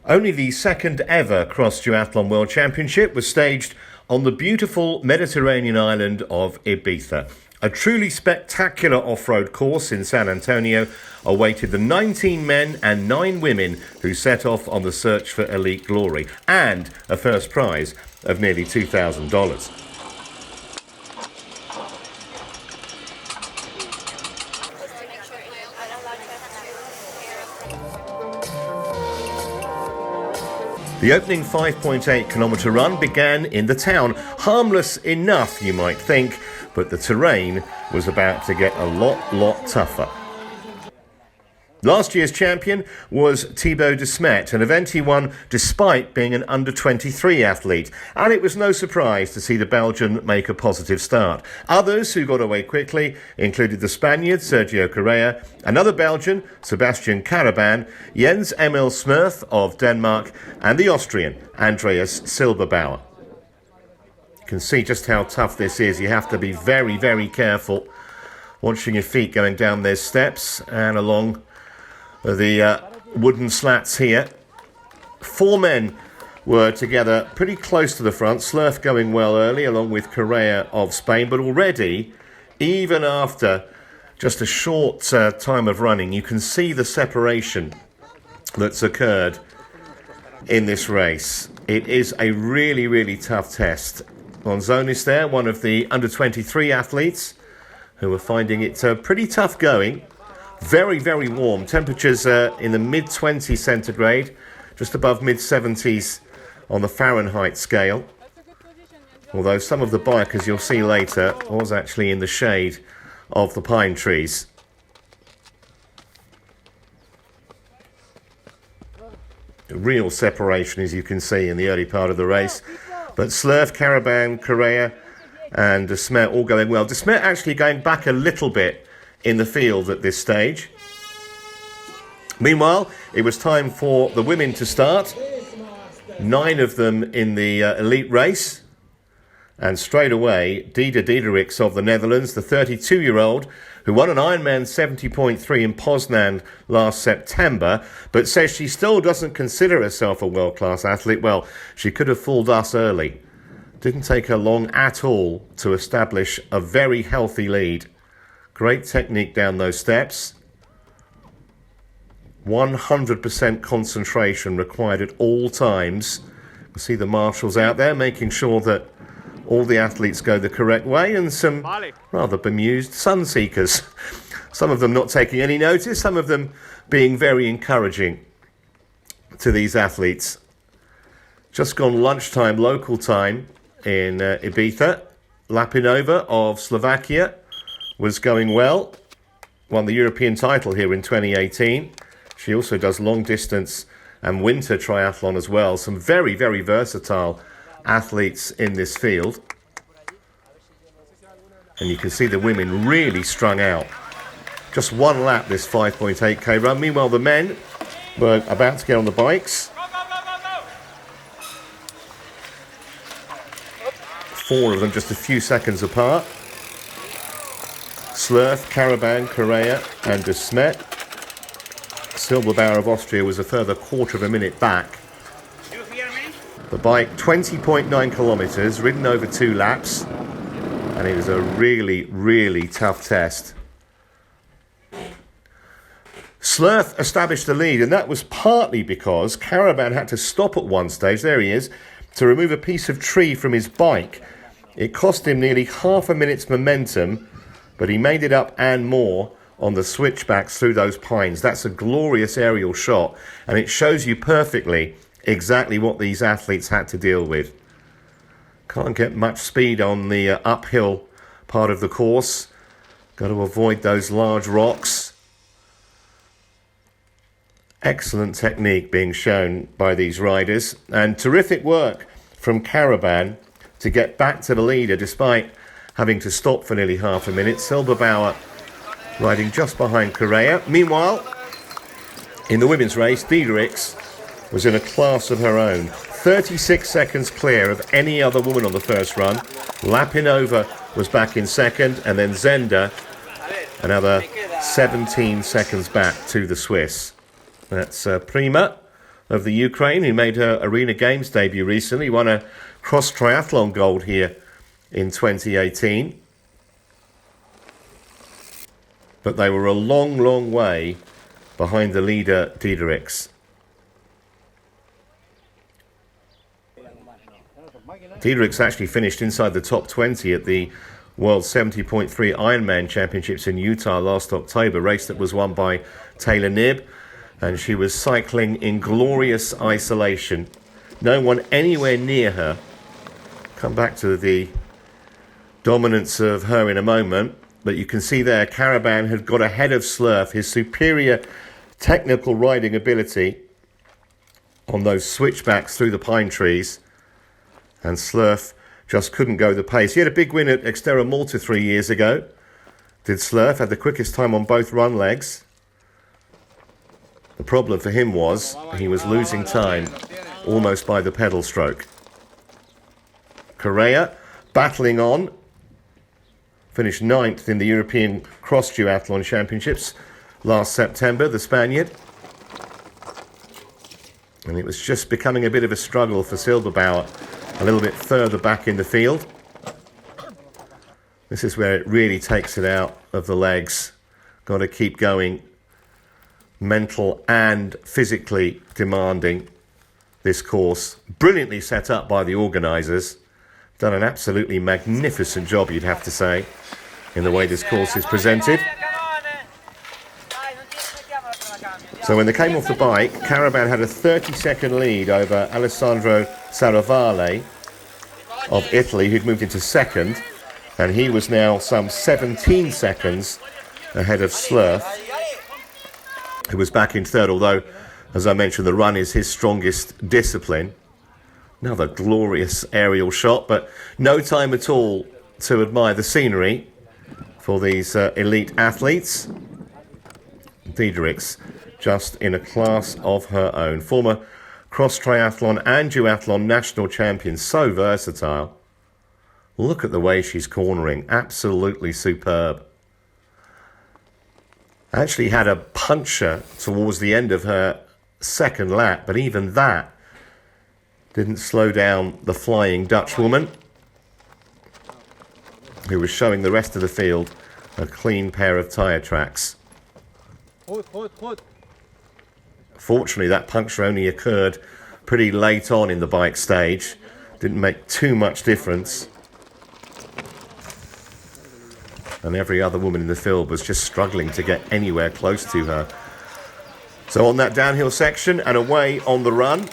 Only the second ever Cross Duathlon World Championship was staged on the beautiful Mediterranean island of Ibiza. A truly spectacular off-road course in San Antonio awaited the 19 men and 9 women who set off on the search for elite glory and a first prize of nearly $2,000. The opening 5.8 kilometre run began in the town. Harmless enough, you might think, but the terrain was about to get a lot tougher. Last year's champion was Thibaut de Smet, an event he won despite being an under-23 athlete, and it was no surprise to see the Belgian make a positive start. Others who got away quickly included the Spaniard Sergio Correa, another Belgian, Sebastien Carabin, Jens Emil Smurth of Denmark, and the Austrian Andreas Silberbauer. You can see just how tough this is. You have to be very careful watching your feet going down those steps and along the wooden slats here. 4 men were together pretty close to the front. Slurf going well early along with Correa of Spain, but already, even after just a short time of running, you can see the separation that's occurred in this race. It is a really tough test. Monzonis there, one of the under-23 athletes who are finding it pretty tough going. Very warm. Temperatures in the mid-20s centigrade, just above mid-70s on the Fahrenheit scale. Although some of the bikers you'll see later was actually in the shade of the pine trees. A real separation, as you can see, in the early part of the race. But Slurf, Carabin, Correa and De Smet all going well. De Smet actually going back a little bit in the field at this stage. Meanwhile, it was time for the women to start. 9 of them in the elite race. And straight away, Diedericks of the Netherlands, the 32-year-old, who won an Ironman 70.3 in Poznan last September, but says she still doesn't consider herself a world-class athlete. Well, she could have fooled us early. Didn't take her long at all to establish a very healthy lead. Great technique down those steps. 100% concentration required at all times. You see the marshals out there making sure that all the athletes go the correct way, and some rather bemused sun seekers. Some of them not taking any notice, some of them being very encouraging to these athletes. Just gone lunchtime, local time in Ibiza. Lapinova of Slovakia was going well, won the European title here in 2018. She also does long distance and winter triathlon as well. Some very versatile athletes in this field. And you can see the women really strung out. Just one lap this 5.8k run. Meanwhile, the men were about to get on the bikes. 4 of them just a few seconds apart. Slurf, Carabin, Correa and De Smet. Silberbauer of Austria was a further quarter of a minute back. The bike 20.9 kilometres, ridden over 2 laps, and it was a really tough test. Slurf established the lead, and that was partly because Carabin had to stop at one stage, there he is, to remove a piece of tree from his bike. It cost him nearly half a minute's momentum, but he made it up and more on the switchbacks through those pines. That's a glorious aerial shot, and it shows you perfectly exactly what these athletes had to deal with. Can't get much speed on the uphill part of the course. Got to avoid those large rocks. Excellent technique being shown by these riders, and terrific work from Carabin to get back to the leader despite having to stop for nearly half a minute. Silberbauer riding just behind Correa. Meanwhile, in the women's race, Diedericks was in a class of her own. 36 seconds clear of any other woman on the first run. Lapinova was back in second, and then Zender another 17 seconds back to the Swiss. That's Prima of the Ukraine, who made her Arena Games debut recently, won a Cross Triathlon gold here in 2018. But they were a long, long way behind the leader, Diedericks. Diedericks actually finished inside the top 20 at the World 70.3 Ironman Championships in Utah last October, a race that was won by Taylor Knibb, and she was cycling in glorious isolation. No one anywhere near her. Come back to the dominance of her in a moment, but you can see there Carabin had got ahead of Slurf. His superior technical riding ability on those switchbacks through the pine trees, and Slurf just couldn't go the pace. He had a big win at Exterra Malta 3 years ago. Did Slurf, had the quickest time on both run legs. The problem for him was he was losing time almost by the pedal stroke. Correa battling on, finished 9th in the European Cross Duathlon Championships last September, the Spaniard. And it was just becoming a bit of a struggle for Silberbauer a little bit further back in the field. This is where it really takes it out of the legs. Got to keep going. Mental and physically demanding, this course. Brilliantly set up by the organisers. Done an absolutely magnificent job, you'd have to say, in the way this course is presented. So when they came off the bike, Carabin had a 30-second lead over Alessandro Saravale of Italy, who'd moved into second, and he was now some 17 seconds ahead of Slurf, who was back in third, although, as I mentioned, the run is his strongest discipline. Another glorious aerial shot, but no time at all to admire the scenery for these elite athletes. Diedericks just in a class of her own. Former cross triathlon and duathlon national champion, so versatile. Look at the way she's cornering, absolutely superb. Actually had a puncher towards the end of her second lap, but even that didn't slow down the flying Dutch woman, who was showing the rest of the field a clean pair of tyre tracks. Fortunately, that puncture only occurred pretty late on in the bike stage. Didn't make too much difference. And every other woman in the field was just struggling to get anywhere close to her. So on that downhill section and away on the run,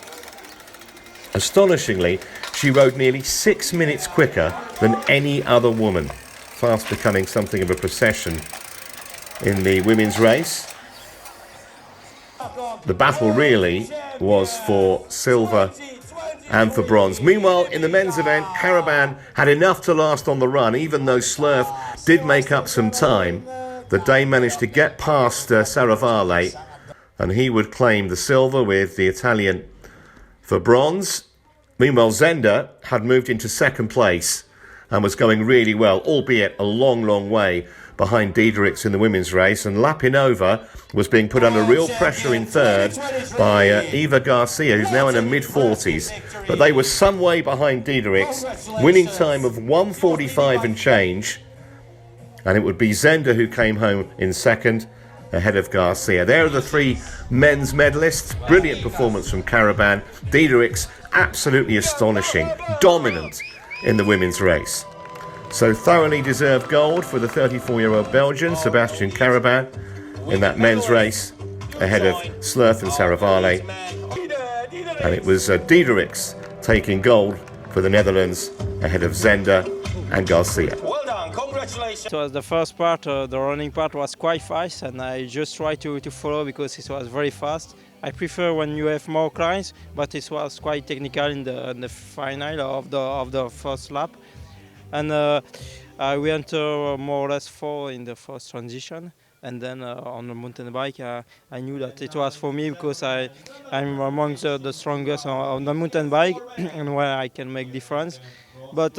astonishingly, she rode nearly 6 minutes quicker than any other woman, fast becoming something of a procession in the women's race. The battle really was for silver and for bronze. Meanwhile, in the men's event, Carabin had enough to last on the run, even though Slurf did make up some time. The Dane managed to get past Saravale, and he would claim the silver with the Italian for bronze. Meanwhile, Zender had moved into second place and was going really well, albeit a long, long way behind Diedericks in the women's race. And Lapinova was being put under real pressure in third by Eva Garcia, who's now in her mid-40s. But they were some way behind Diedericks, winning time of 1:45 and change. And it would be Zender who came home in second, ahead of Garcia. There are the three men's medalists. Brilliant performance from Carabin. Diedericks, absolutely astonishing, dominant in the women's race. So thoroughly deserved gold for the 34-year-old Belgian, Sebastien Carabin, in that men's race, ahead of Slurf and Saravale. And it was Diedericks taking gold for the Netherlands, ahead of Zender and Garcia. It was the first part, the running part was quite fast, and I just tried to follow because it was very fast. I prefer when you have more climbs, but it was quite technical in the final of the first lap. And I went more or less 4 in the first transition. And then on the mountain bike, I knew that it was for me because I'm among the strongest on the mountain bike and where I can make difference. But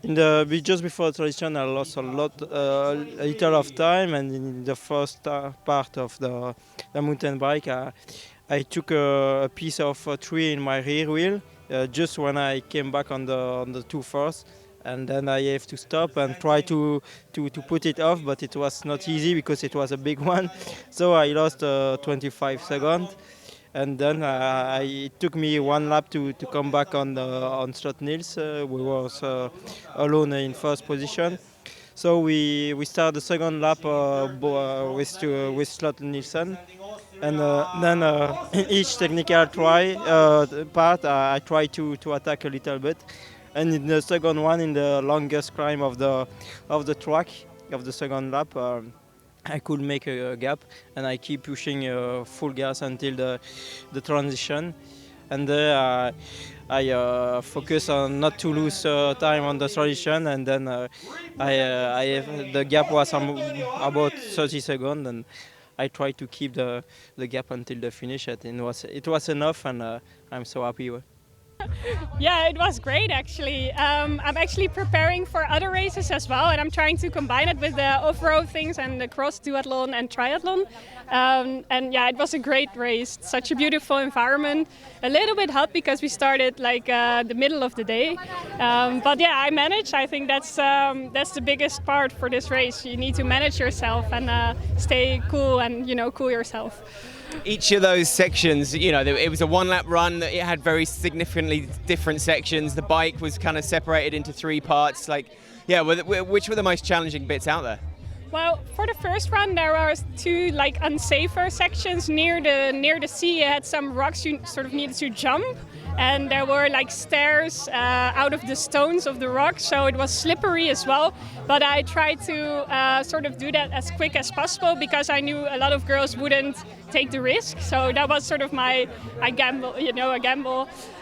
just before the transition, I lost a little of time, and in the first part of the mountain bike, I took a piece of tree in my rear wheel just when I came back on the two first. And then I have to stop and try to put it off, but it was not easy because it was a big one. So I lost 25 seconds, and then it took me one lap to come back on Slot Nils. We was alone in first position. So we start the second lap with Slot Nielsen. And then in each technical part, I try to attack a little bit. And in the second one, in the longest climb of the track of the second lap, I could make a gap, and I keep pushing full gas until the transition. And there I focus on not to lose time on the transition, and then the gap was about 30 seconds, and I tried to keep the gap until the finish. And it was enough, and I'm so happy with. Yeah, it was great actually. I'm actually preparing for other races as well, and I'm trying to combine it with the off-road things and the Cross Duathlon and Triathlon. And yeah, it was a great race. Such a beautiful environment. A little bit hot because we started like the middle of the day. But yeah, I managed. I think that's the biggest part for this race. You need to manage yourself and stay cool and cool yourself. Each of those sections, it was a one-lap run. It had very significantly different sections. The bike was kind of separated into three parts. Which were the most challenging bits out there? Well, for the first run, there were two unsafer sections near the sea. You had some rocks you sort of needed to jump, and there were stairs out of the stones of the rocks, so it was slippery as well. But I tried to sort of do that as quick as possible because I knew a lot of girls wouldn't take the risk. So that was sort of a gamble.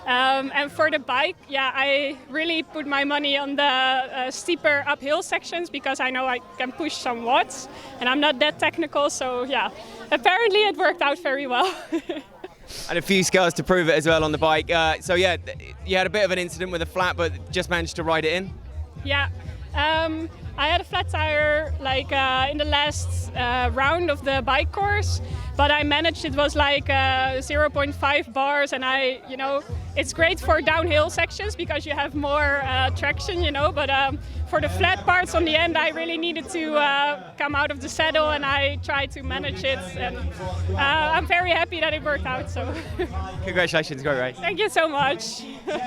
And for the bike, yeah, I really put my money on the steeper uphill sections because I know I can push some watts, and I'm not that technical. So yeah, apparently it worked out very well. And a few scars to prove it as well on the bike. So yeah, you had a bit of an incident with a flat, but just managed to ride it in? Yeah. I had a flat tire in the last round of the bike course, but I managed. It was 0.5 bars, and it's great for downhill sections because you have more traction, but for the flat parts on the end, I really needed to come out of the saddle, and I tried to manage it, and I'm very happy that it worked out. So congratulations, great race. Thank you so much.